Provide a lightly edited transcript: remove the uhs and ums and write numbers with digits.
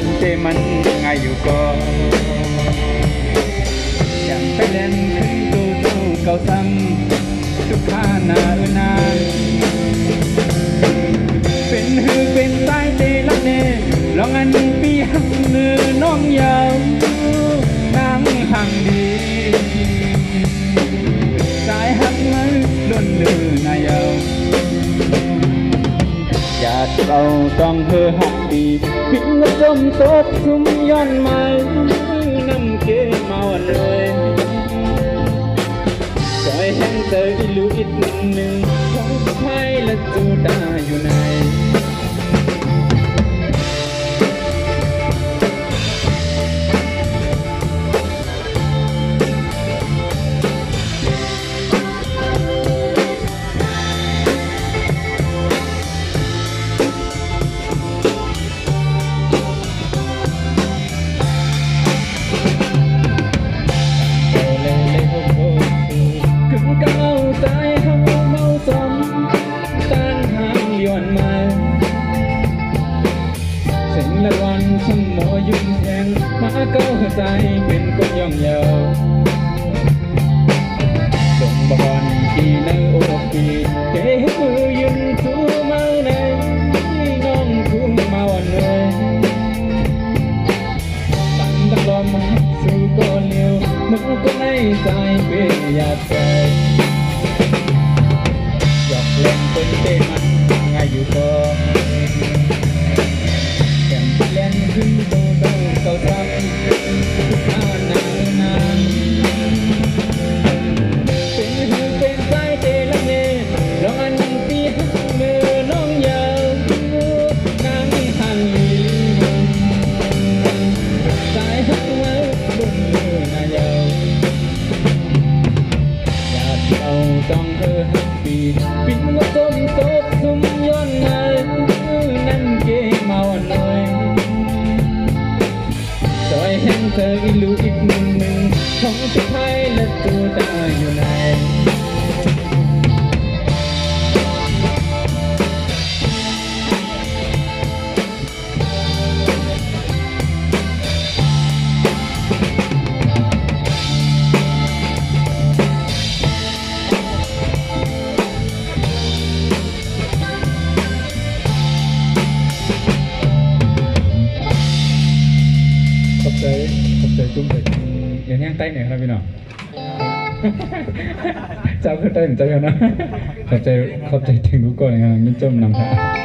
เป็นเตมันง่ายอยู่ก็อยากไปเล่นขึ้นตู้เก่าซ้ำทุกข้าหน้านาเป็นหือเป็นใต้เตลักเนลองอันปีหักเนื้อน้องยาวนางหังดีสายหักมือล้นเลือนายเอาอยากเราต้องเธอหักดีพิงและจมตกซุ่มย้อนมาน้ำเกมาวันเลยจอยแห้งเจออีลูอีกหนึ่งของไทยและจูดาอยู่ในละวันสมอยุ่งแทงมาเก้าใจเป็นคนย่องเยาส่งบอลที่ในโอกีเก๋มือยืนทูเมาในน้องทุ่งมาวันเลยตั้งตะลอมสู่ก้อนเลี้ยวมึงก็ในใจเป็นอยากใจหยอกเล่นเป็นเต้มันง่ายอยู่ก็เล่นขึ้นโตโตเก่าซ้ำทุกข้านานเป็นหือเป็นสายเตลังเนลองอันปีหักเมื่อน้องยาวนางหันลีสายหักไว้บนเรือนายาวอยากเอาต้องเธอหักปีปิ่นว่าต้มโต๊ะซุ่มย้อนมานั่นเกมาวันเลยจอยแห้งเธออีลูอีกหนึ่งของสุดท้ายและตัวตาอยู่ไหนขอบใจจุ้มเลยเดี๋ยวแห้งใต้เหนือครับพี่น้องเจ้าขึ้นใต้เหนือเจ้ากันนะขอบใจถึงทุกคนนะครับยิ่งจมนำครับ